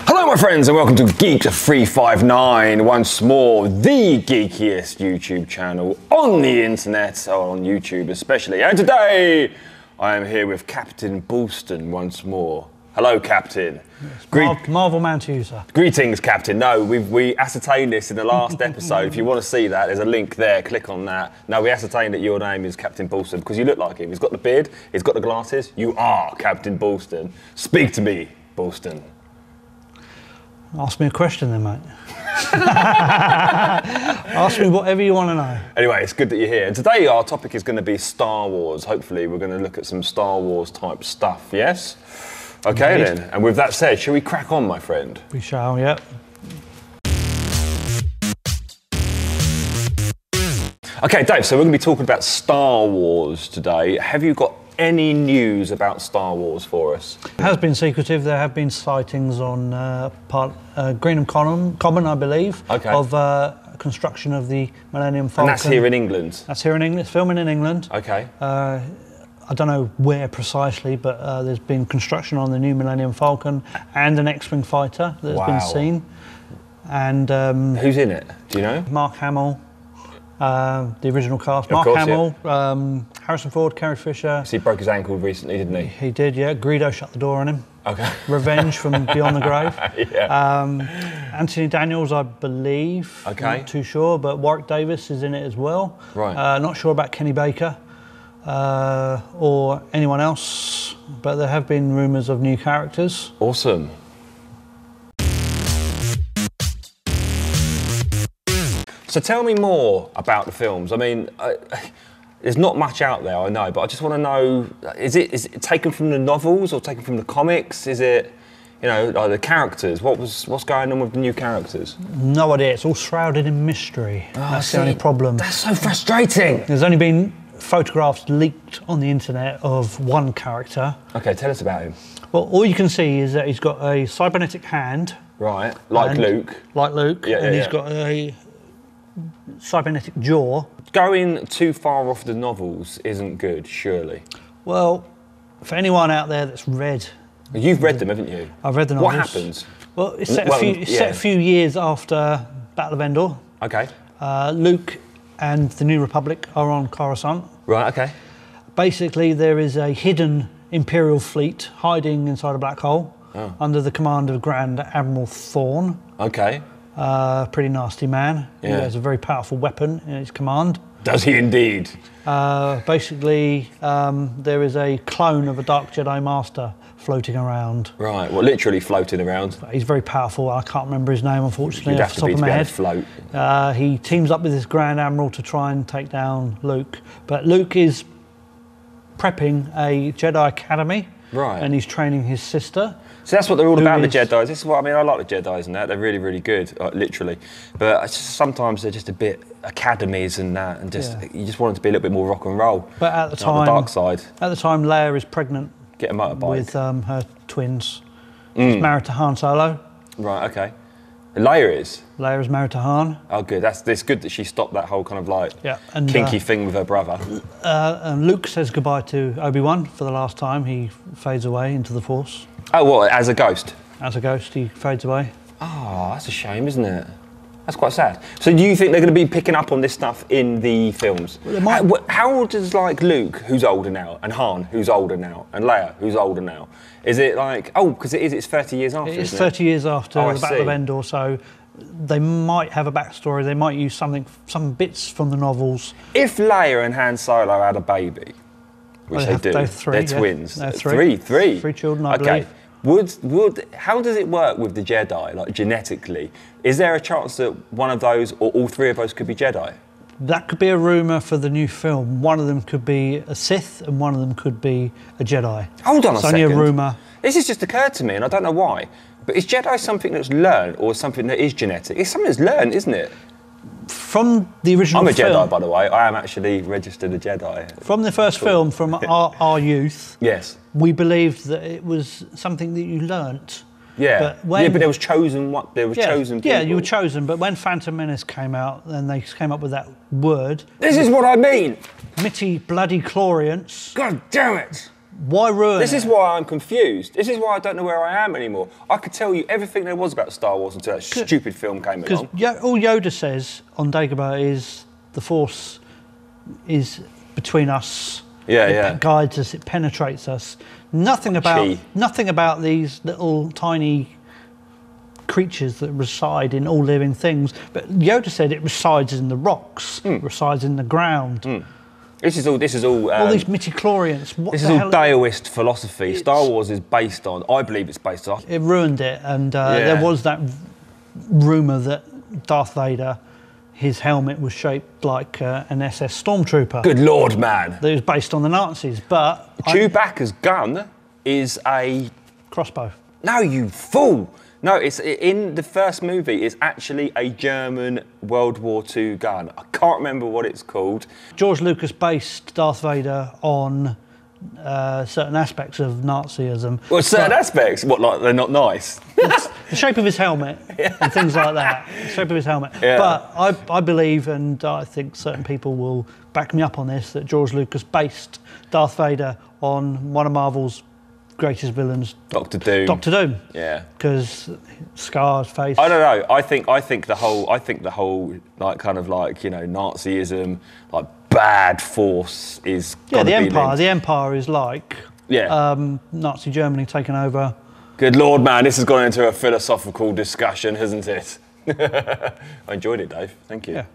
Hello my friends and welcome to Geekz359, once more the geekiest YouTube channel on the internet, or on YouTube especially. And today I am here with Captain Boulston once more. Hello Captain. Yes, Marvel Mantusa. Greetings Captain. No, we ascertained this in the last episode. If you want to see that, there's a link there, click on that. No, we ascertained that your name is Captain Boulston because you look like him. He's got the beard, he's got the glasses. You are Captain Boulston. Speak to me, Boulston. Ask me a question then, mate. Ask me whatever you want to know. Anyway, it's good that you're here. And today our topic is going to be Star Wars. Hopefully we're going to look at some Star Wars type stuff, yes? Okay Indeed. then, and with that said, shall we crack on, my friend? We shall, yep. Okay, Dave, so we're going to be talking about Star Wars today. Have you got any news about Star Wars for us? It has been secretive. There have been sightings on Greenham Common, I believe, okay, of construction of the Millennium Falcon. And that's here in England? That's here in England. It's filming in England. Okay. I don't know where precisely, but there's been construction on the new Millennium Falcon and an X-Wing fighter that has been seen. And who's in it? Do you know? Mark Hamill. The original cast. Mark Hamill, yeah. Harrison Ford, Carrie Fisher. So he broke his ankle recently, didn't he? He did, yeah. Greedo shut the door on him. Okay. Revenge from Beyond the Grave. Yeah. Anthony Daniels, I believe. Okay. Not too sure, but Warwick Davis is in it as well. Right. Not sure about Kenny Baker or anyone else, but there have been rumours of new characters. Awesome. So tell me more about the films. I mean, there's not much out there, I know, but I just want to know, is it taken from the novels or taken from the comics? Is it, you know, like the characters? What's going on with the new characters? No idea. It's all shrouded in mystery. That's the only problem. That's so frustrating. There's only been photographs leaked on the internet of one character. Okay, tell us about him. Well, all you can see is that he's got a cybernetic hand. Right, like Luke. Like Luke, yeah, and he's got a cybernetic jaw. Going too far off the novels isn't good, surely. Well, for anyone out there that's read... You've read them, haven't you? I've read the novels. What happens? Well, it's set a few years after Battle of Endor. Okay. Luke and the New Republic are on Coruscant. Right, okay. Basically, there is a hidden Imperial fleet hiding inside a black hole under the command of Grand Admiral Thrawn. Okay. Pretty nasty man. Yeah. He has a very powerful weapon in his command. Does he indeed? Basically, there is a clone of a Dark Jedi Master floating around. Right, well, literally floating around. He's very powerful. I can't remember his name, unfortunately, You'd off have the top of my head. To be able to float. He teams up with this Grand Admiral to try and take down Luke. But Luke is prepping a Jedi Academy. Right. And he's training his sister. So that's what they're all about, the Jedis. This is what I mean. I like the Jedis and that. They're really, really good, literally. But it's just, sometimes they're just a bit academies and that, and just you just want it to be a little bit more rock and roll. But at the time, the dark side. At the time, Leia is pregnant. Get a motorbike with her twins. She's married to Han Solo. Right. Okay. Leia is. Leia is married to Han. Oh, good. It's good that she stopped that whole kind of like and, kinky thing with her brother. And Luke says goodbye to Obi-Wan for the last time. He fades away into the Force. Oh, what? As a ghost? As a ghost, he fades away. Oh, that's a shame, isn't it? That's quite sad. So do you think they're going to be picking up on this stuff in the films? Well, how does like Luke, who's older now, and Han, who's older now, and Leia, who's older now? Is it like, because it's 30 years after, It's 30 years after the Battle of Endor, so they might have a backstory, they might use some bits from the novels. If Leia and Han Solo had a baby, which they do, they're twins. They're three. Three children, I believe. How does it work with the Jedi, like genetically? Is there a chance that one of those or all three of those could be Jedi? That could be a rumour for the new film. One of them could be a Sith and one of them could be a Jedi. Hold on a second. It's only a rumour. This has just occurred to me and I don't know why. But is Jedi something that's learned or something that is genetic? It's something that's learned, isn't it? From the original film... I'm a Jedi, by the way. I am actually registered a Jedi. From the first film, from our youth... Yes. We believed that it was something that you learnt Yeah, but there was chosen chosen people. Yeah, you were chosen, but when Phantom Menace came out, then they came up with that word. This is what I mean! Mitty bloody Chlorians. God damn it! Why ruin This is why I'm confused. This is why I don't know where I am anymore. I could tell you everything there was about Star Wars until that stupid film came along. Because all Yoda says on Dagobah is the Force is between us. Yeah, it guides us, it penetrates us. Nothing about these little tiny creatures that reside in all living things. But Yoda said it resides in the rocks, resides in the ground. This is all. All these midichlorians. This is all Daoist philosophy. Star Wars is based on. I believe it's based on. It ruined it, and there was that rumor that Darth Vader, his helmet was shaped like an SS Stormtrooper. Good Lord, man! That it was based on the Nazis, but Chewbacca's gun is a crossbow. No, you fool! No, it's in the first movie. It's actually a German World War II gun. I can't remember what it's called. George Lucas based Darth Vader on certain aspects of Nazism. Well, certain aspects? What, like they're not nice? The shape of his helmet and things like that. The shape of his helmet. Yeah. But I believe, and I think certain people will back me up on this, that George Lucas based Darth Vader on one of Marvel's greatest villains, Doctor Doom. Doctor Doom. Yeah. Because scarred face. I don't know. I think the whole like kind of like, you know, Nazism, like bad force is the Empire. The Empire is like Nazi Germany taking over. Good Lord, man, this has gone into a philosophical discussion, hasn't it? I enjoyed it, Dave. Thank you. Yeah.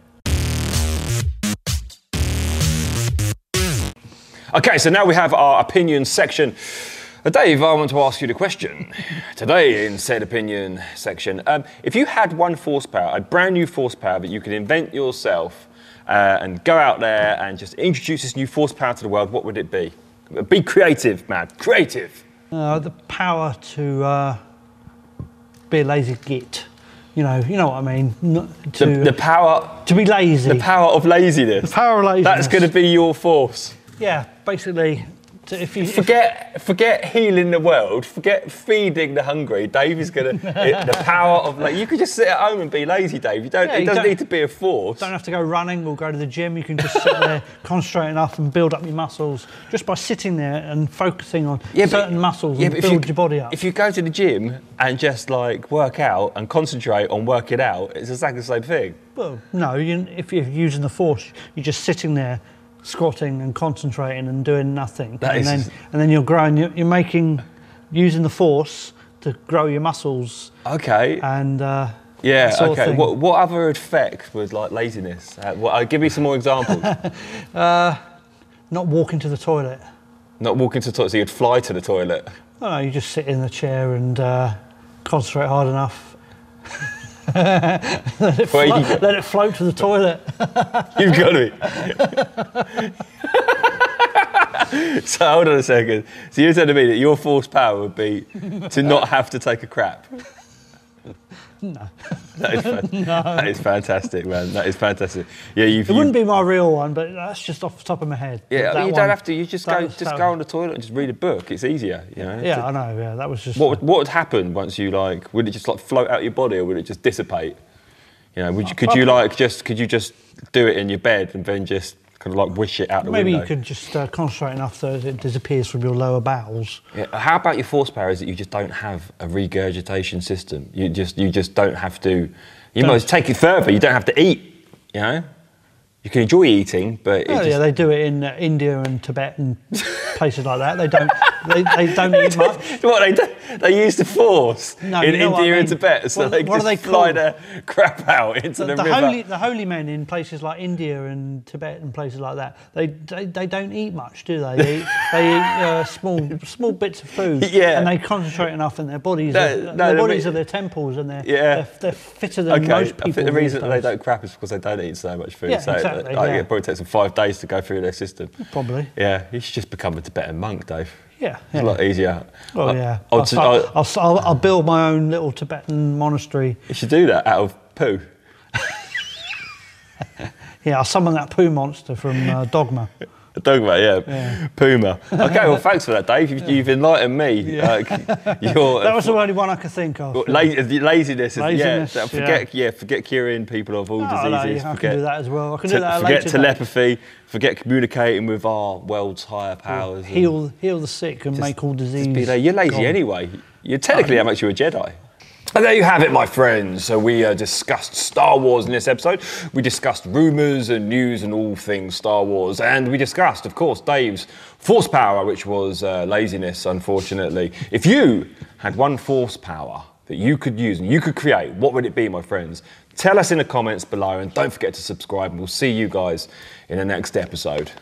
Okay, so now we have our opinion section. Dave, I want to ask you the question. Today, in said opinion section, if you had one force power, a brand new force power that you could invent yourself and go out there and just introduce this new force power to the world, what would it be? Be creative, man. Creative. The power to be a lazy git. You know what I mean. The power to be lazy. The power of laziness. The power of laziness. That's going to be your force. Yeah, basically. If you forget healing the world, forget feeding the hungry. Dave is gonna the power of you could just sit at home and be lazy, Dave. It doesn't need to be a force. Don't have to go running or go to the gym. You can just sit there, concentrate enough, and build up your muscles just by sitting there and focusing on certain muscles and build your body up. If you go to the gym and just like work out and concentrate on working out, it's exactly the same thing. Well, no. If you're using the force, you're just sitting there, squatting and concentrating and doing nothing, and then you're growing. You're using the force to grow your muscles. Okay. And okay. What other effect would like laziness? Give me some more examples. Not walking to the toilet. Not walking to the toilet. So you'd fly to the toilet. No, you just sit in the chair and concentrate hard enough. let it float to the toilet. You've got me. So hold on a second. So you're telling me that your force power would be to not have to take a crap? No. That is fantastic, man. That is fantastic. Yeah, it wouldn't be my real one, but that's just off the top of my head. Yeah, you don't have to. You just go on the toilet and just read a book. It's easier, you know. Yeah, I know. Yeah, that was just. What would happen once you would it just like float out your body, or would it just dissipate? You know, could you just do it in your bed and then just kind of like wish it out the window? Maybe you could just concentrate enough so that it disappears from your lower bowels. Yeah. How about your force power is that you just don't have a regurgitation system? You just don't have to. You might take it further. You don't have to eat. You know, you can enjoy eating, but they do it in India and Tibet and places like that. They don't. They don't eat much. What they do? They use the force in India and Tibet, so they just fly their crap out into the river. The holy men in places like India and Tibet and places like that, they don't eat much, do they? They eat small bits of food, and they concentrate enough in their bodies. Their bodies are their temples, and they're fitter than most people. I think the reason that they don't crap is because they don't eat so much food. Yeah, exactly. It probably takes them 5 days to go through their system. Probably. Yeah, you should just become a Tibetan monk, Dave. Yeah, it's a lot easier. Well, I'll build my own little Tibetan monastery. You should do that out of poo. Yeah, I'll summon that poo monster from Dogma. Dogma, yeah. Puma. Okay, well, thanks for that, Dave. You've enlightened me. Yeah. That was the only one I could think of. Laziness. Laziness. Forget curing people of all diseases. I can do that as well. I can do that later. Forget telepathy. Forget communicating with our world's higher powers. Heal the sick and make all disease. You're lazy anyway. You're technically how much you're a Jedi. And there you have it, my friends. So we discussed Star Wars in this episode. We discussed rumours and news and all things Star Wars. And we discussed, of course, Dave's force power, which was laziness, unfortunately. If you had one force power that you could use and you could create, what would it be, my friends? Tell us in the comments below, and don't forget to subscribe, and we'll see you guys in the next episode.